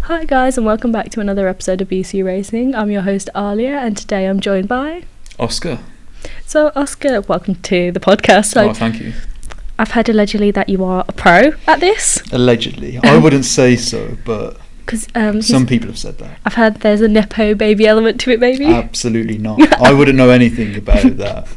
Hi guys, and welcome back to another episode of BCU Racing. I'm your host Alia, and today I'm joined by Oscar. So Oscar, welcome to the podcast. Thank you. I've heard allegedly that you are a pro at this. Allegedly. I wouldn't say so, but Because some people have said that. I've heard there's a Nepo baby element to it, maybe. Absolutely not. I wouldn't know anything about that.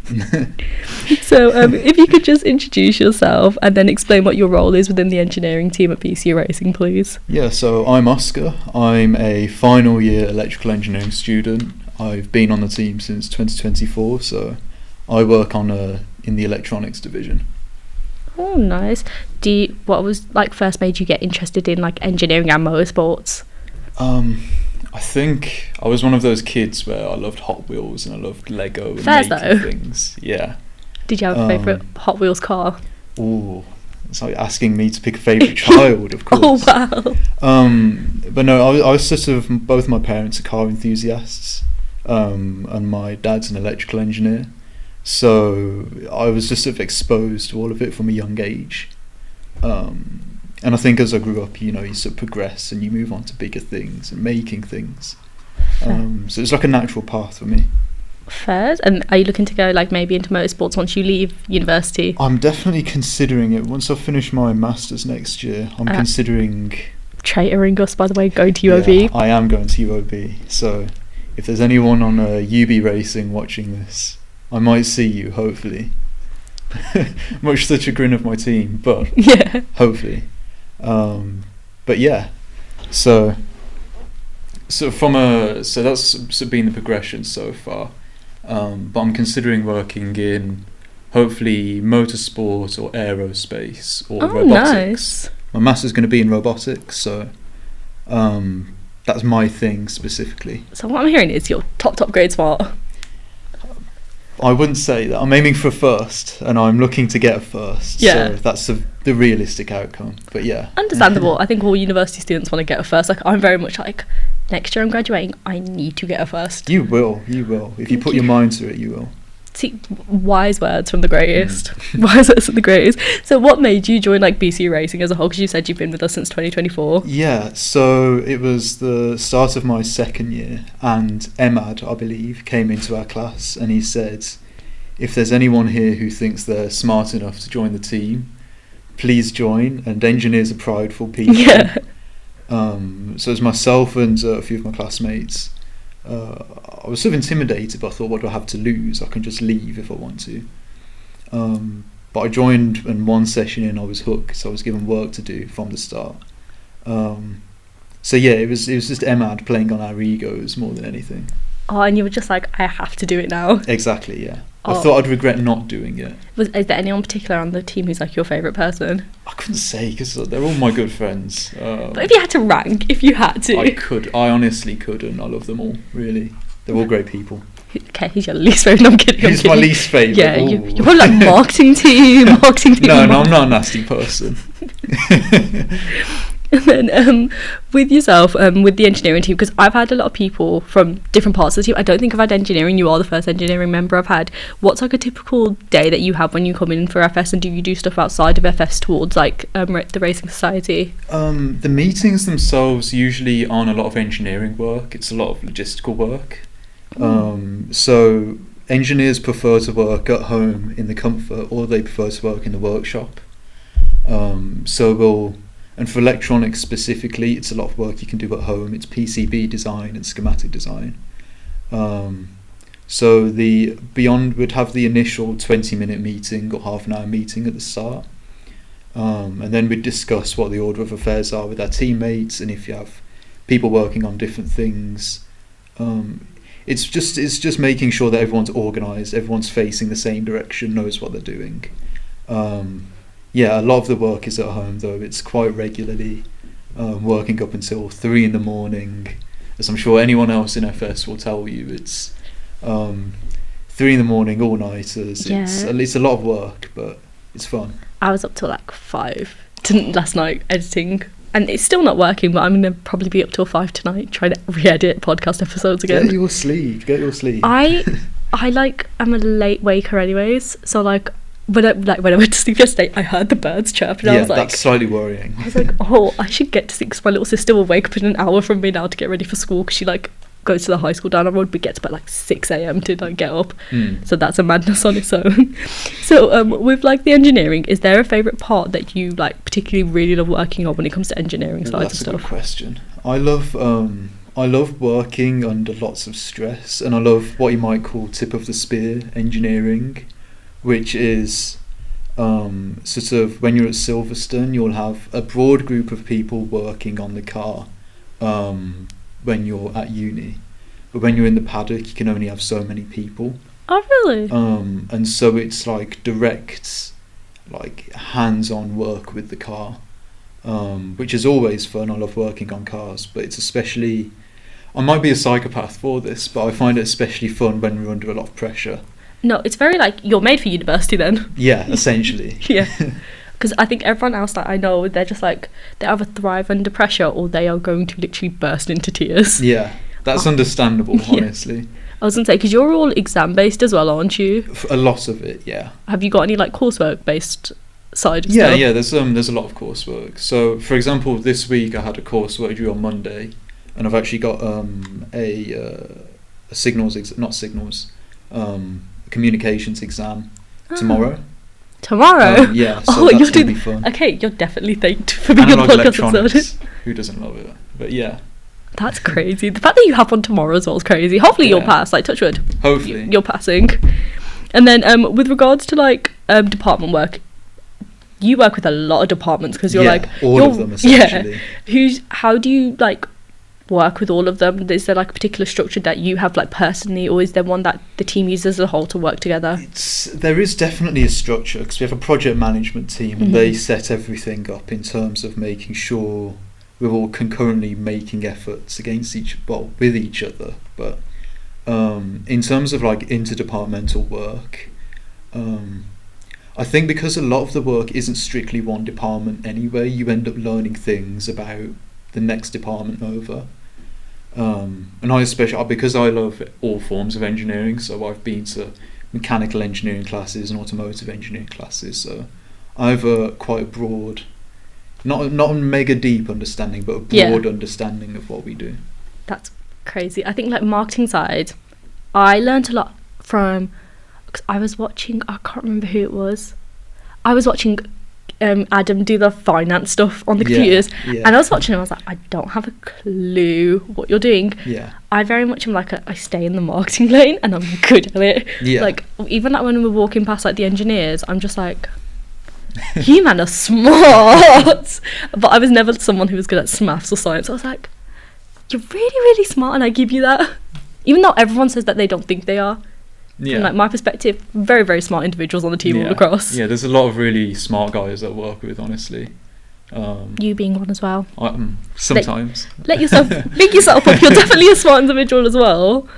So if you could just introduce yourself and then explain what your role is within the engineering team at BCU Racing, please. Yeah, so I'm Oscar. I'm a final year electrical engineering student. I've been on the team since 2024, so I work on in the electronics division. Oh, nice. What was first made you get interested in engineering and motorsports? I think I was one of those kids where I loved Hot Wheels and I loved Lego and Fair making though. things. Yeah. Did you have a favourite Hot Wheels car? Ooh, it's like asking me to pick a favourite child, of course. Oh wow. But no, I was sort of, both my parents are car enthusiasts, and my dad's an electrical engineer. So I was just sort of exposed to all of it from a young age. And I think as I grew up, you sort of progress and you move on to bigger things and making things. So it's like a natural path for me. Fair. And are you looking to go maybe into motorsports once you leave university? I'm definitely considering it. Once I finish my masters next year, I'm considering... Traitoring us, by the way, going to UOB. Yeah, I am going to UOB. So if there's anyone on UB Racing watching this, I might see you, hopefully. Much to the chagrin of my team, but yeah, hopefully. But yeah, so that's sort of been the progression so far. But I'm considering working in hopefully motorsport or aerospace or robotics. Nice. My master's going to be in robotics, so that's my thing specifically. So what I'm hearing is you're top grade smart. I wouldn't say that. I'm aiming for first, and I'm looking to get a first. Yeah. So that's the realistic outcome. But yeah. Understandable. I think all university students want to get a first. I'm very much next year I'm graduating, I need to get a first. You will. If you put your mind to it, you will. See, wise words from the greatest. Wise words from the greatest. So what made you join BCU Racing as a whole? Because you said you've been with us since 2024. Yeah, so it was the start of my second year, and Emad, I believe, came into our class and he said, if there's anyone here who thinks they're smart enough to join the team, please join, and engineers are prideful people. Yeah. So it was myself and a few of my classmates. I was sort of intimidated, but I thought, what do I have to lose? I can just leave if I want to. But I joined, and one session in I was hooked, so I was given work to do from the start. So yeah, it was just Emad playing on our egos more than anything. Oh, and you were just I have to do it now. Exactly, yeah. I thought I'd regret not doing it. Is there anyone particular on the team who's your favourite person? I couldn't say, because they're all my good friends. But if you had to rank, I honestly could, and I love them all, really. They're all great people. Okay, he's your least favourite. No, I'm kidding. Who's my least favourite? Yeah, you're probably marketing team. No, I'm not a nasty person. And then with yourself, with the engineering team, because I've had a lot of people from different parts of the team. I don't think I've had engineering. You are the first engineering member I've had. What's a typical day that you have when you come in for FS, and do you do stuff outside of FS towards the Racing Society? The meetings themselves usually aren't a lot of engineering work. It's a lot of logistical work. So engineers prefer to work at home in the comfort, or they prefer to work in the workshop. And for electronics specifically, it's a lot of work you can do at home. It's PCB design and schematic design. So we'd have the initial 20-minute meeting or half an hour meeting at the start. And then we'd discuss what the order of affairs are with our teammates, and if you have people working on different things. It's just making sure that everyone's organised, everyone's facing the same direction, knows what they're doing. Yeah, a lot of the work is at home, though. It's quite regularly working up until 3 a.m, as I'm sure anyone else in FS will tell you. It's 3 a.m, all-nighters. Yeah. It's a lot of work, but it's fun. I was up till 5 last night editing, and it's still not working, but I'm going to probably be up till 5 tonight trying to re-edit podcast episodes again. Get your sleep. I'm a late waker anyways, so when I went to sleep yesterday, I heard the birds chirp, and I was like, that's slightly worrying. I was like, oh, I should get to sleep, because my little sister will wake up in an hour from me now to get ready for school, because she like goes to the high school down the road, but gets up at like 6 a.m. to like get up. So that's a madness on its own. So with like the engineering, is there a favourite part that you like particularly really love working on when it comes to engineering sides That's and a stuff? good question. I love working under lots of stress, and I love what you might call tip of the spear engineering, which is sort of when you're at Silverstone, you'll have a broad group of people working on the car when you're at uni, but when you're in the paddock, you can only have so many people. Oh, really? And so it's like direct, like hands-on work with the car, which is always fun. I love working on cars, but it's especially, I might be a psychopath for this, but I find it especially fun when we're under a lot of pressure. No, it's very like, you're made for university then. Yeah, essentially. Yeah. Because I think everyone else that I know, they're just like, they either thrive under pressure or they are going to literally burst into tears. Yeah, that's understandable, honestly. I was going to say, because you're all exam based as well, aren't you? A lot of it, yeah. Have you got any like coursework based side of Yeah, stuff? yeah, there's a lot of coursework. So, for example, this week I had a coursework due on Monday, and I've actually got a communications exam tomorrow. Tomorrow? Yeah, so that's going to be fun. Okay, you're definitely thanked for being a Analog podcast episode. electronics. Who doesn't love it? But yeah. That's crazy. The fact that you have one tomorrow as well is crazy. Hopefully you'll pass, like touch wood. Hopefully. You're passing. And then with regards to like department work, you work with a lot of departments because you're like... all of them essentially. Yeah. How do you like work with all of them? Is there like a particular structure that you have like personally, or is there one that the team uses as a whole to work together? There is definitely a structure, because we have a project management team, and they set everything up in terms of making sure we're all concurrently making efforts with each other. But in terms of like interdepartmental work, I think because a lot of the work isn't strictly one department anyway, you end up learning things about the next department over. And I especially, because I love all forms of engineering, so I've been to mechanical engineering classes and automotive engineering classes, so I have quite a broad, not a mega deep understanding, but a broad understanding of what we do. That's crazy. I think like marketing side, I learned a lot from, because I was watching, I can't remember who it was, I was watching Adam do the finance stuff on the computers, and I was watching him, I was like, I don't have a clue what you're doing. I very much am like I stay in the marketing lane and I'm good at it. Like even like when we're walking past like the engineers, I'm just like, you man are smart. But I was never someone who was good at maths or science. I was like, you're really really smart, and I give you that, even though everyone says that they don't think they are. From like my perspective, very very smart individuals on the team all across. Yeah, there's a lot of really smart guys that I work with, honestly. You being one as well. Sometimes. Let yourself big yourself up. You're definitely a smart individual as well.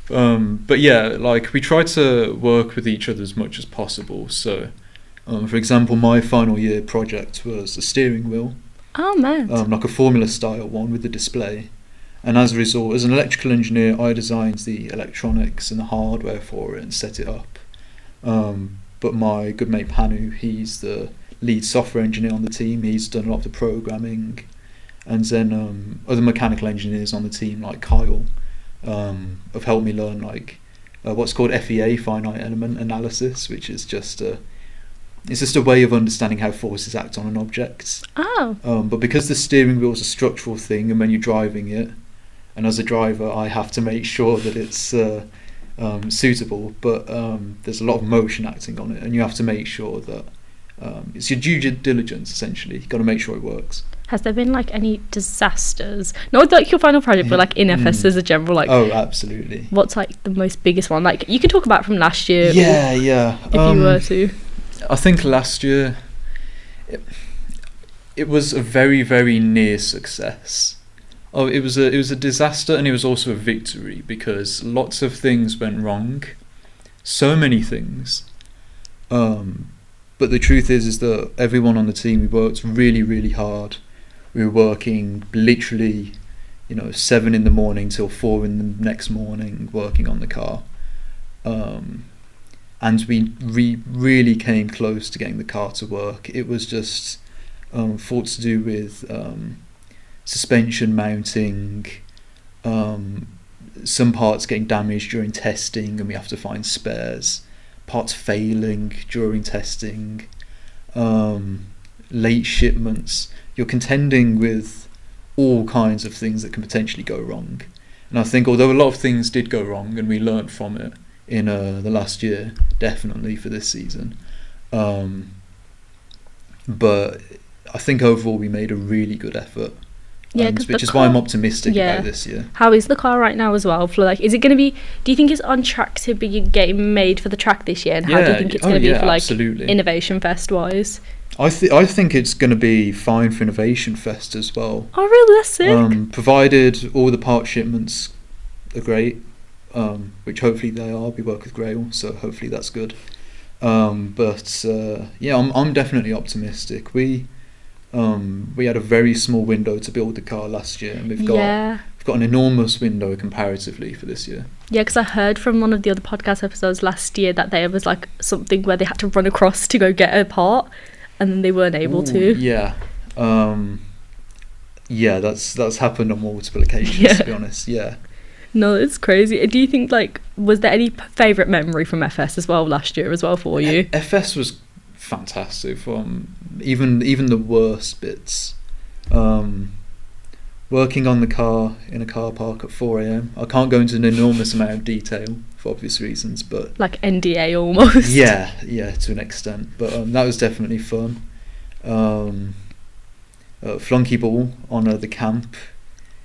But yeah, like we try to work with each other as much as possible. So, for example, my final year project was a steering wheel. Oh man. Like a Formula style one with the display. And as a result, as an electrical engineer, I designed the electronics and the hardware for it and set it up. But my good mate Panu, he's the lead software engineer on the team. He's done a lot of the programming. And then other mechanical engineers on the team, like Kyle, have helped me learn like what's called FEA, finite element analysis, which is just a way of understanding how forces act on an object. But because the steering wheel is a structural thing, and when you're driving it, and as a driver I have to make sure that it's suitable, but there's a lot of motion acting on it, and you have to make sure that it's your due diligence essentially. You've got to make sure it works. Has there been like any disasters, not like your final project, but like in FS as a general, like? Oh, absolutely. What's like the most biggest one, like you can talk about from last year? Yeah if you were to. I think last year it was a very very near success. It was a disaster, and it was also a victory, because lots of things went wrong, so many things. But the truth is that everyone on the team, we worked really really hard. We were working literally, 7 in the morning till 4 in the next morning, working on the car. and we really came close to getting the car to work. It was just faults to do with suspension mounting, some parts getting damaged during testing and we have to find spares, parts failing during testing, late shipments. You're contending with all kinds of things that can potentially go wrong. And I think although a lot of things did go wrong and we learnt from it in the last year, definitely for this season, but I think overall we made a really good effort. Yeah, which is why I'm optimistic about this year. How is the car right now as well? For like, is it going to be? Do you think it's on track to be getting made for the track this year? And how do you think it's going to be for like absolutely. Innovation Fest wise? I think it's going to be fine for Innovation Fest as well. Oh really? That's sick. Provided all the part shipments are great, which hopefully they are. We work with Grail, so hopefully that's good. I'm definitely optimistic. We had a very small window to build the car last year, and we've got an enormous window comparatively for this year. Yeah, because I heard from one of the other podcast episodes last year that there was like something where they had to run across to go get a part, and then they weren't able to. Yeah, that's happened on multiple occasions. To be honest, yeah. No, it's crazy. Do you think was there any favourite memory from FS as well last year as well for you? FS was fantastic. From even the worst bits, working on the car in a car park at 4 a.m. I can't go into an enormous amount of detail for obvious reasons, but like NDA almost. Yeah, to an extent. But that was definitely fun. Flunky Ball on the camp.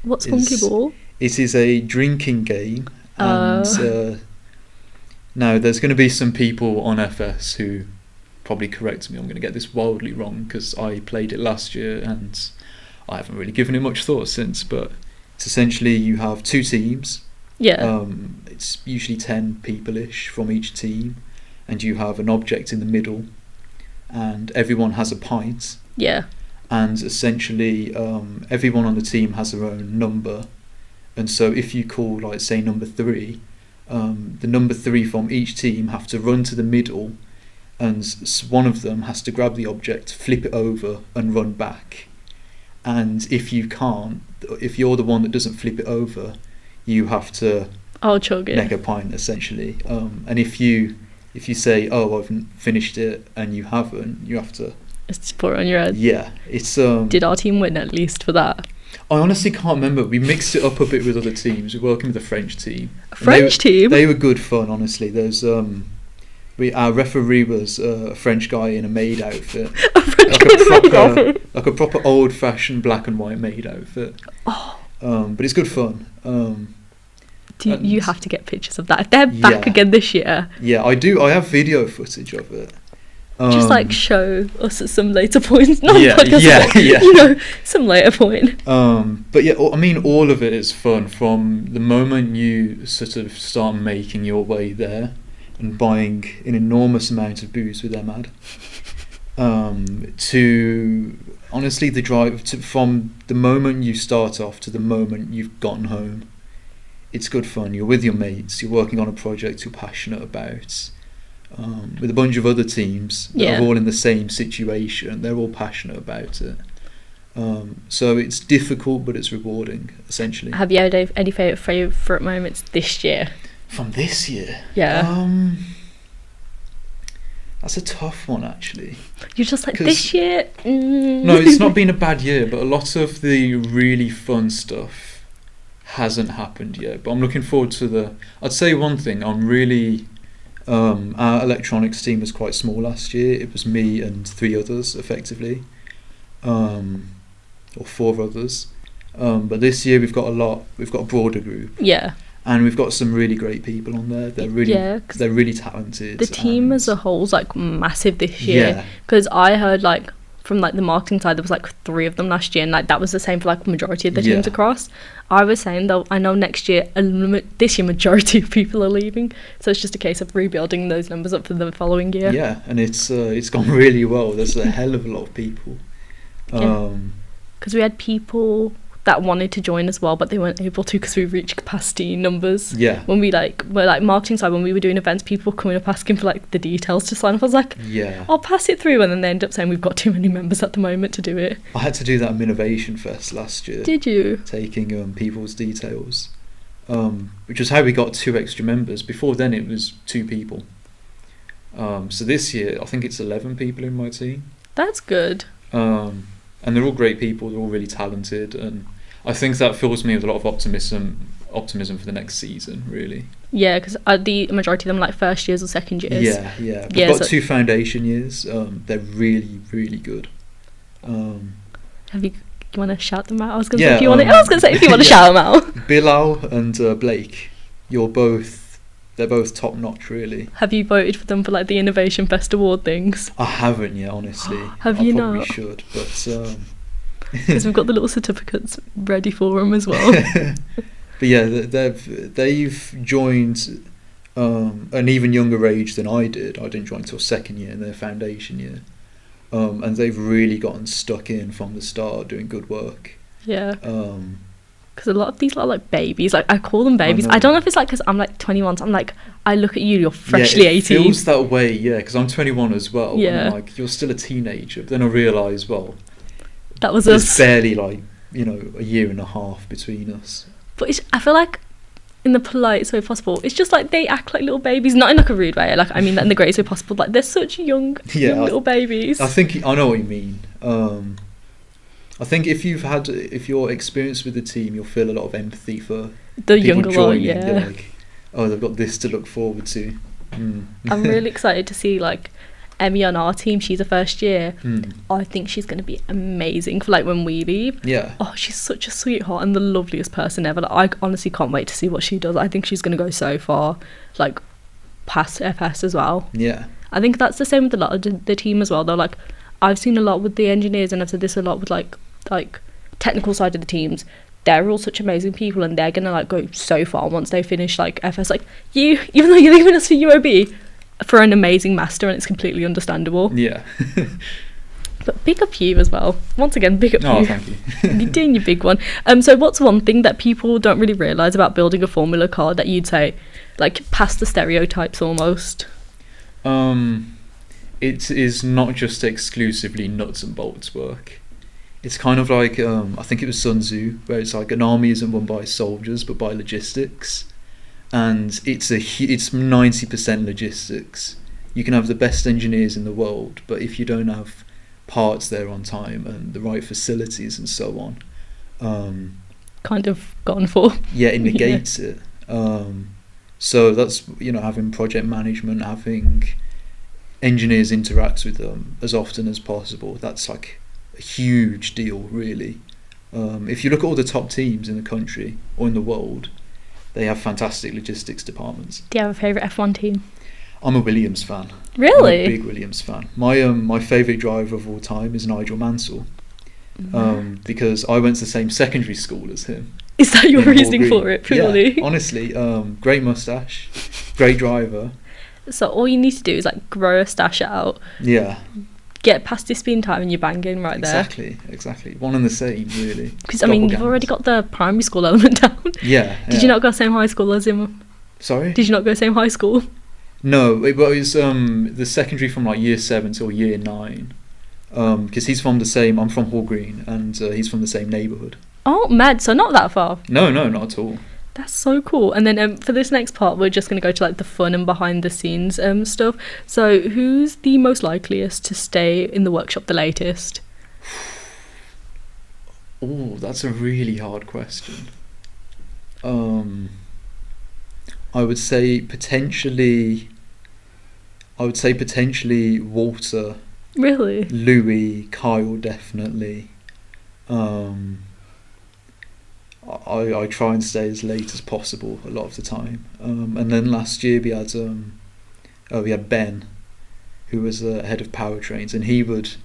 What's Flunky Ball? It is a drinking game, and now there's going to be some people on FS who probably correct me. I'm going to get this wildly wrong because I played it last year and I haven't really given it much thought since, but it's essentially you have two teams. Yeah. It's usually 10 people-ish from each team, and you have an object in the middle and everyone has a pint. Yeah. And essentially everyone on the team has their own number, and so if you call say number 3, the number 3 from each team have to run to the middle, and one of them has to grab the object, flip it over and run back. And if you can't, if you're the one that doesn't flip it over, you have to chug it. neck a pint essentially. And if you say, oh, I've finished it, and you haven't, you have to it's pour on your head. Yeah, it's did our team win at least for that? I honestly can't remember. We mixed it up a bit with other teams. We're working with a French team. A French team? They were good fun, honestly. There's our referee was a French guy in a maid outfit. Like a proper old-fashioned black and white maid outfit. Oh. But it's good fun. You have to get pictures of that. If they're back again this year. Yeah, I do. I have video footage of it. Just show us at some later point. Not some later point. But yeah, I mean, all of it is fun from the moment you sort of start making your way there and buying an enormous amount of booze with Emad, to honestly the drive from the moment you start off to the moment you've gotten home. It's good fun. You're with your mates. You're working on a project you're passionate about. With a bunch of other teams that are all in the same situation. They're all passionate about it. So it's difficult, but it's rewarding, essentially. Have you had any favourite moments this year? From this year? Yeah. That's a tough one, actually. You're just this year? No, it's not been a bad year, but a lot of the really fun stuff hasn't happened yet. But I'm looking forward to I'd say one thing, I'm really... our electronics team was quite small last year. It was me and 3 others, effectively, or 4 others. But this year we've got a broader group. Yeah. And we've got some really great people on there. They're really talented. The team as a whole is massive this year. Because I heard from the marketing side there was 3 of them last year, and that was the same for majority of the teams across. I was saying though, I know this year majority of people are leaving, so it's just a case of rebuilding those numbers up for the following year. Yeah, and it's gone really well. There's a hell of a lot of people. Because we had people that wanted to join as well, but they weren't able to because we reached capacity numbers. Yeah. When we were like marketing side, when we were doing events, people were coming up asking for like the details to sign up. I was like, Yeah. I'll pass it through, and then they end up saying we've got too many members at the moment to do it. I had to do that at Innovation Fest last year. Did you? Taking people's details, which is how we got 2 extra members. Before then, it was 2 people. So this year, I think it's 11 people in my team. That's good. And they're all great people. They're all really talented, and I think that fills me with a lot of optimism for the next season. Really. Yeah, because the majority of them are like first years or second years. Yeah. We've got 2 foundation years. They're really, really good. Have you want to shout them out? I was going to Yeah, say if you want to. I was going to say if you want to shout them out. Bilal and Blake, they're both top notch, really. Have you voted for them for like the Innovation Fest award things? I haven't yet, honestly. Have I you probably not? should, but Because we've got the little certificates ready for them as well. but yeah, they've joined an even younger age than I did. I didn't join until second year in their foundation year, and they've really gotten stuck in from the start, doing good work. Yeah. Because a lot of these are like babies. Like I call them babies. I know. I don't know if it's like because I'm like 21. So I'm like, I look at you, you're freshly 18. It feels that way, yeah. Because I'm 21 as well. Yeah. And I'm like, you're still a teenager. But then I realise, well, That was there's us. barely like a year and a half between us. But I feel like in the polite way possible, it's just like they act like little babies, not in like a rude way. Like I mean that in the greatest way possible. Like they're such young little babies. I think I know what you mean. I think if you're experienced with the team, you'll feel a lot of empathy for the people younger joining. one, yeah. You're like, oh, they've got this to look forward to. I'm really excited to see like Emmy on our team. She's a first year. I think she's going to be amazing for like when we leave. Yeah. Oh, she's such a sweetheart and the loveliest person ever. Like, I honestly can't wait to see what she does. I think she's going to go so far, like past FS as well. Yeah. I think that's the same with a lot of the team as well. Though, like I've seen a lot with the engineers, and I've said this a lot with like technical side of the teams. They're all such amazing people, and they're gonna like go so far once they finish like FS. Like you, even though you're leaving us for UOB, for an amazing master, and it's completely understandable. Yeah. But big up you as well. Once again, big up you. Oh, thank you. You're doing your big one. So what's one thing that people don't really realise about building a Formula car that you'd say, like, past the stereotypes almost? It is not just exclusively nuts and bolts work. It's kind of like, I think it was Sun Tzu, where it's like an army isn't won by soldiers but by logistics. And it's 90% logistics. You can have the best engineers in the world, but if you don't have parts there on time and the right facilities and so on, kind of gone for. Yeah, it negates it. So that's, having project management, having engineers interact with them as often as possible. That's like a huge deal, really. If you look at all the top teams in the country or in the world, they have fantastic logistics departments. Do you have a favourite F1 team? I'm a Williams fan. Really? I'm a big Williams fan. My favourite driver of all time is Nigel Mansell, because I went to the same secondary school as him. Is that your reasoning for it, purely? Yeah, honestly, great moustache, great driver. So all you need to do is like grow a stash out. Yeah. Get past your spin time and you're banging right there. Exactly. One and the same, really. Because I mean, you've already got the primary school element down. Yeah. Did you not go same high school as him? Sorry? Did you not go same high school? No, it was the secondary from like year 7 till year 9. Because he's from the same. I'm from Hall Green, and he's from the same neighbourhood. Oh, mad! So not that far. No, not at all. That's so cool. And then for this next part, we're just going to go to like the fun and behind the scenes stuff. So who's the most likeliest to stay in the workshop the latest? Oh, that's a really hard question. I would say potentially Walter. Really? Louis, Kyle, definitely. I try and stay as late as possible a lot of the time. And then last year we had Ben, who was the head of powertrains, and he would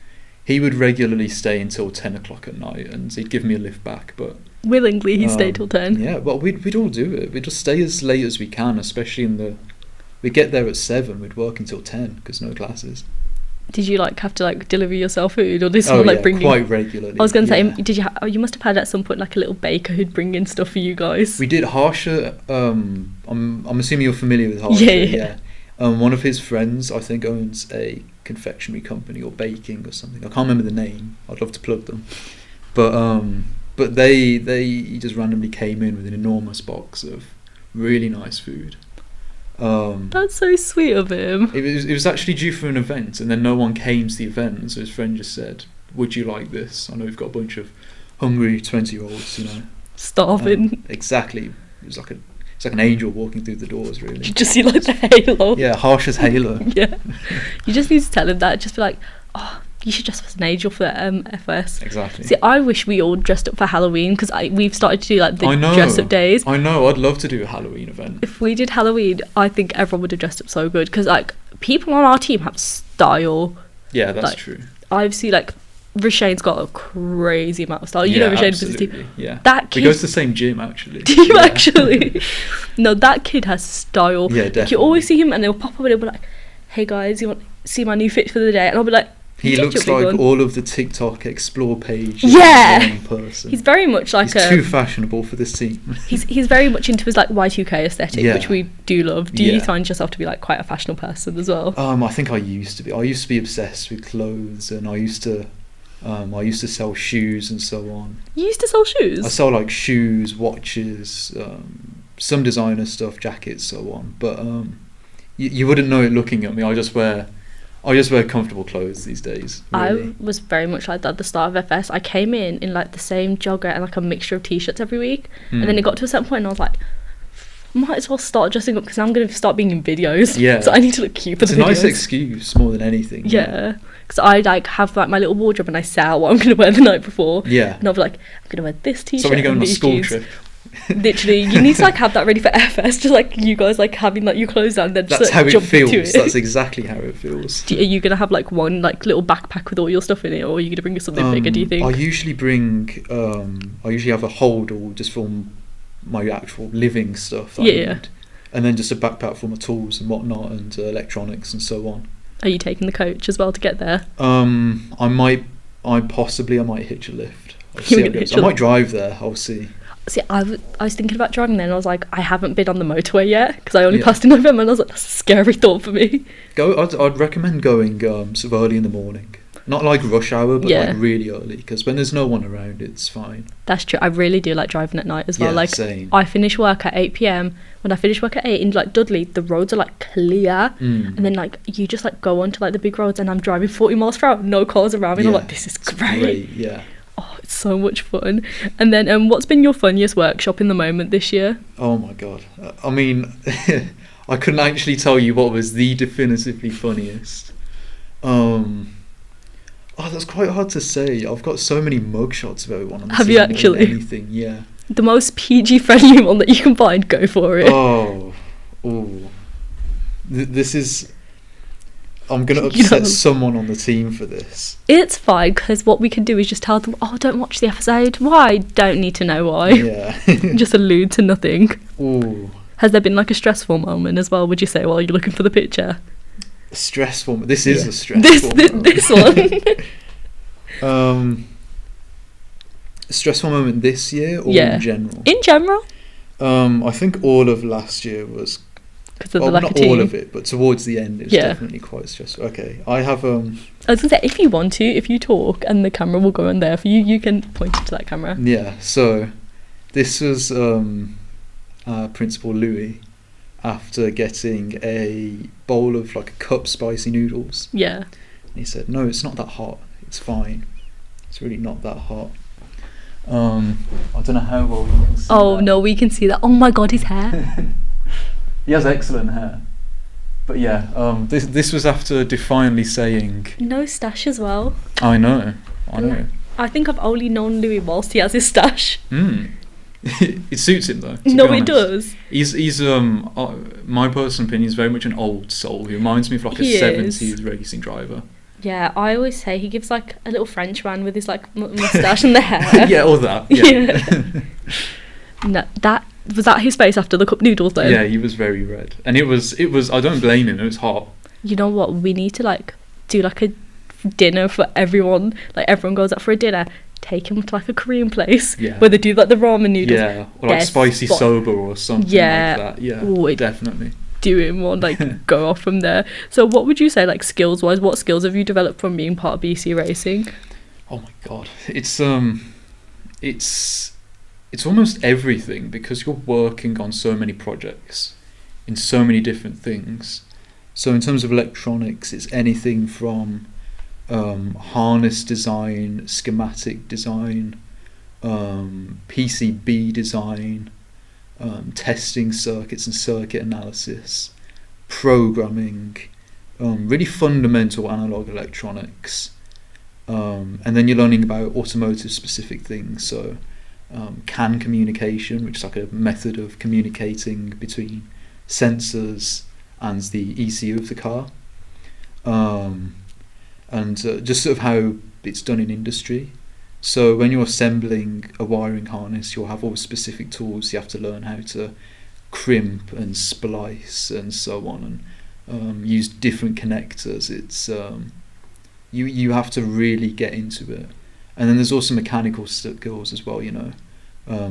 regularly stay until 10 o'clock at night, and he'd give me a lift back. But willingly, he'd stay till 10. Yeah, well, we'd all do it. We'd just stay as late as we can, especially we'd get there at 7. We'd work until 10 because no classes. Did you like have to like deliver yourself food, or did someone like bring you? Quite regularly. I was gonna say, did you? You must have had at some point like a little baker who'd bring in stuff for you guys. We did. Harsha. I'm assuming you're familiar with Harsha. Yeah. One of his friends, I think, owns a confectionery company or baking or something. I can't remember the name. I'd love to plug them, but he just randomly came in with an enormous box of really nice food. That's so sweet of him. It was actually due for an event, and then no one came to the event, so his friend just said, "Would you like this? I know we've got a bunch of hungry 20-year-olds, you know, starving." Exactly. It's like an angel walking through the doors, really. You just see like the halo. Yeah, Harsha's halo. Yeah. You just need to tell him that. Just be like, oh, you should dress as an angel for FS. Exactly. See, I wish we all dressed up for Halloween, because we've started to do like the dress up days. I know. I'd love to do a Halloween event. If we did Halloween, I think everyone would have dressed up so good, because like people on our team have style. Yeah, that's like, true. I've seen like Rashane's got a crazy amount of style. You know Rashane for the team. Yeah. That kid. We go to the same gym, actually. Do you actually? No, that kid has style. Yeah, definitely. Like, you always see him and he'll pop up and he'll be like, "Hey guys, you want to see my new fit for the day?" And I'll be like, he looks like all of the TikTok explore page. Yeah. Person. He's very much like he's too fashionable for this team. he's very much into his like Y2K aesthetic, which we do love. Do you find yourself to be like quite a fashionable person as well? I think I used to be. I used to be obsessed with clothes, and I used to sell shoes and so on. You used to sell shoes? I sell like shoes, watches, some designer stuff, jackets, so on. But you wouldn't know it looking at me. I just wear comfortable clothes these days. Really. I was very much like that at the start of FS. I came in like the same jogger and like a mixture of t-shirts every week, and then it got to a certain point and I was like, might as well start dressing up, because now I'm going to start being in videos. Yeah. So I need to look cute for the videos. It's a nice excuse more than anything. Yeah. Because I like have like my little wardrobe and I sell what I'm going to wear the night before. Yeah. And I'll be like, I'm going to wear this t-shirt. So when you go on a school jeans. trip. Literally, you need to like have that ready for FS, just like you guys like having like your clothes on, then just that's like, how jump it feels. into it. That's exactly how it feels. Are you gonna have like one like little backpack with all your stuff in it, or are you gonna bring something bigger? Do you think? I usually bring. I usually have a holdall just for my actual living stuff. Yeah. And then just a backpack for my tools and whatnot, and electronics and so on. Are you taking the coach as well to get there? I might hitch a lift. I might drive there. I'll see. See, I was thinking about driving there, and I was like, I haven't been on the motorway yet, because I only passed in November, and I was like, that's a scary thought for me. I'd recommend going sort of early in the morning. Not like rush hour, but like really early, because when there's no one around, it's fine. That's true. I really do like driving at night as well. Yeah, like, same. I finish work at 8 p.m. When I finish work at 8 in like Dudley, the roads are like clear, and then like you just like go onto like the big roads, and I'm driving 40 miles per hour, no cars around me, and I'm like, this is great. Yeah. Oh, it's so much fun. And then what's been your funniest workshop in the moment this year? Oh my god. I mean, I couldn't actually tell you what was the definitively funniest. That's quite hard to say. I've got so many mugshots of everyone on the Have team you actually? Anything, yeah. The most PG friendly one that you can find, go for it. This is... I'm going to upset someone on the team for this. It's fine, because what we can do is just tell them, oh, don't watch the episode. Why? Don't need to know why. Yeah. Just allude to nothing. Ooh. Has there been like a stressful moment as well, would you say, while you're looking for the picture? A stressful moment? This is a stressful moment. This one? A stressful moment this year or in general? In general. I think all of last year was... Because of the lack of team. Not all of it, but towards the end it was definitely quite stressful. Okay, I have... I was going to say, if you want to, if you talk and the camera will go in there for you, you can point it to that camera. Yeah, so this was Principal Louis after getting a bowl of like a cup spicy noodles. Yeah. And he said, no, it's not that hot. It's fine. It's really not that hot. I don't know how well you can see that. No, we can see that. Oh my god, his hair. He has excellent hair. But yeah, this was after defiantly saying... No stash as well. I know. I think I've only known Louis whilst he has his stash. It suits him though. No, it does. He's my personal opinion, is very much an old soul. He reminds me of like a 70s racing driver. Yeah, I always say he gives like a little French man with his like moustache and the hair. Yeah, or that. Yeah. No, was that his face after the cup noodles though? Yeah, he was very red, and it was. I don't blame him. It was hot. You know what? We need to like do like a dinner for everyone. Like everyone goes out for a dinner. Take them to like a Korean place where they do like the ramen noodles. Yeah, or like spicy soba or something like that. Yeah, definitely. Doing one, like go off from there. So what would you say, like skills wise, what skills have you developed from being part of BC Racing? Oh my god, it's almost everything, because you're working on so many projects in so many different things. So in terms of electronics, it's anything from harness design, schematic design, PCB design, testing circuits and circuit analysis, programming, really fundamental analog electronics, and then you're learning about automotive specific things. So CAN communication, which is like a method of communicating between sensors and the ECU of the car, and just sort of how it's done in industry. So when you're assembling a wiring harness, you'll have all specific tools. You have to learn how to crimp and splice and so on, and use different connectors. It's you have to really get into it. And then there's also mechanical skills as well, you know,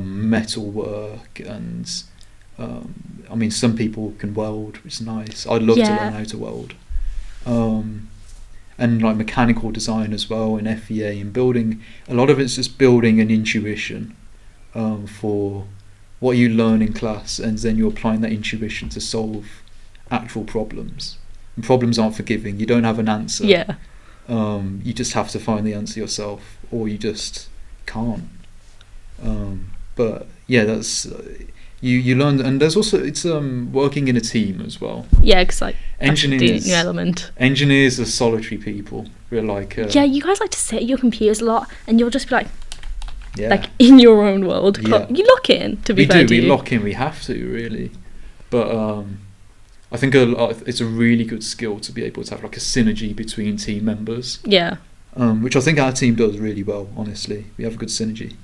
metal work, and I mean, some people can weld, which is nice. I'd love to learn how to weld. And like mechanical design as well, and FEA, and building. A lot of it's just building an intuition for what you learn in class, and then you're applying that intuition to solve actual problems. And problems aren't forgiving. You don't have an answer. Yeah. You just have to find the answer yourself, or you just can't. But yeah, that's you learn, and there's also it's working in a team as well. Yeah, because like engineers, new element. Engineers are solitary people. We're like yeah, you guys like to sit at your computers a lot, and you'll just be like, like in your own world. Yeah. You lock in. To be fair, we lock in. We have to really, but I think it's a really good skill to be able to have like a synergy between team members. Yeah. Which I think our team does really well. Honestly, we have a good synergy.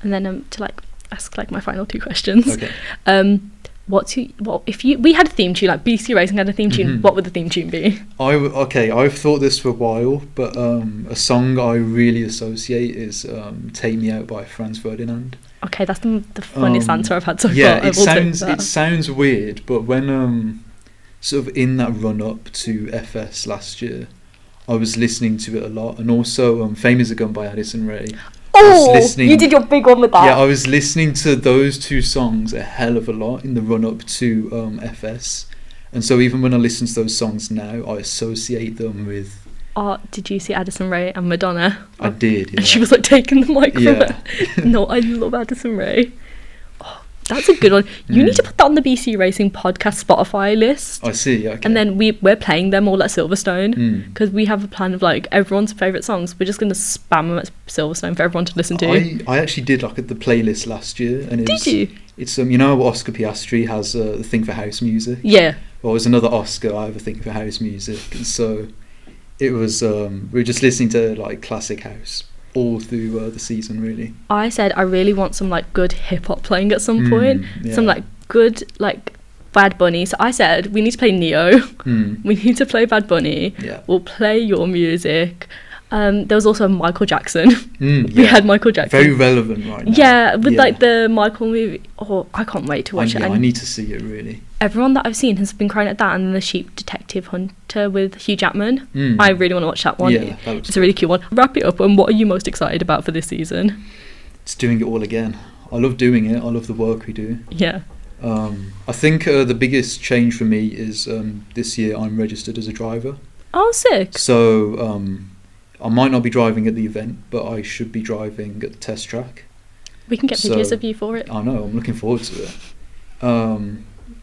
And then to like ask like my final two questions. Okay. If we had a theme tune, like BC Racing had a theme tune, what would the theme tune be? I've thought this for a while, but a song I really associate is "Take Me Out" by Franz Ferdinand. Okay, that's the funniest answer I've had so far. Yeah, it sounds weird, but when sort of in that run up to FS last year, I was listening to it a lot, and also "Fame Is a Gun" by Addison Rae. You did your big one with that. Yeah, I was listening to those two songs a hell of a lot in the run up to FS, and so even when I listen to those songs now, I associate them with. Oh, did you see Addison Rae and Madonna? I did, yeah. And she was like taking the mic from her. No, I love Addison Rae. Oh, that's a good one. You need to put that on the BC Racing Podcast Spotify list. I see, okay. And then we're playing them all at Silverstone, because we have a plan of like everyone's favourite songs. We're just going to spam them at Silverstone for everyone to listen to. I actually did like the playlist last year. And did you? It's you know, Oscar Piastri has the thing for house music. Yeah. Well, as another Oscar, I have a thing for house music, and so it was we were just listening to like classic house all through the season, really. I said I really want some like good hip hop playing at some point, some like good like Bad Bunny. So I said we need to play Neo, we need to play Bad Bunny. Yeah. We'll play your music. There was also Michael Jackson. We had Michael Jackson. Very relevant right now. Yeah, with like the Michael movie. Oh, I can't wait to watch it. I need to see it, really. Everyone that I've seen has been crying at that, and then the Sheep Detective Hunter with Hugh Jackman. I really want to watch that one. Yeah, it's a really cute one. Wrap it up, and what are you most excited about for this season? It's doing it all again. I love doing it. I love the work we do. Yeah. I think the biggest change for me is this year I'm registered as a driver. Oh, sick. So I might not be driving at the event, but I should be driving at the test track. We can get videos of you for it. I know, I'm looking forward to it.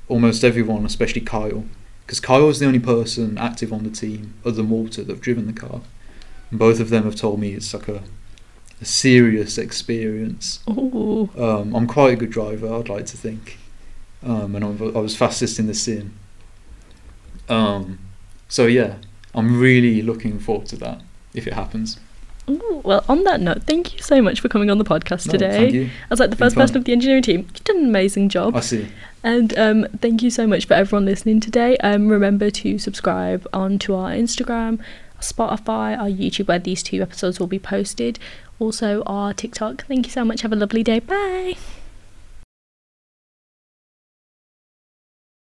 Almost everyone, especially Kyle, because Kyle is the only person active on the team other than Walter that have driven the car. And both of them have told me it's like a serious experience. Ooh. I'm quite a good driver, I'd like to think. And I was fastest in the sim. So yeah, I'm really looking forward to that, if it happens. Ooh, well, on that note, thank you so much for coming on the podcast today. Thank you. As like the first person of the engineering team, you've done an amazing job. I see. And thank you so much for everyone listening today. Remember to subscribe onto our Instagram, Spotify, our YouTube, where these 2 episodes will be posted. Also our TikTok. Thank you so much. Have a lovely day. Bye.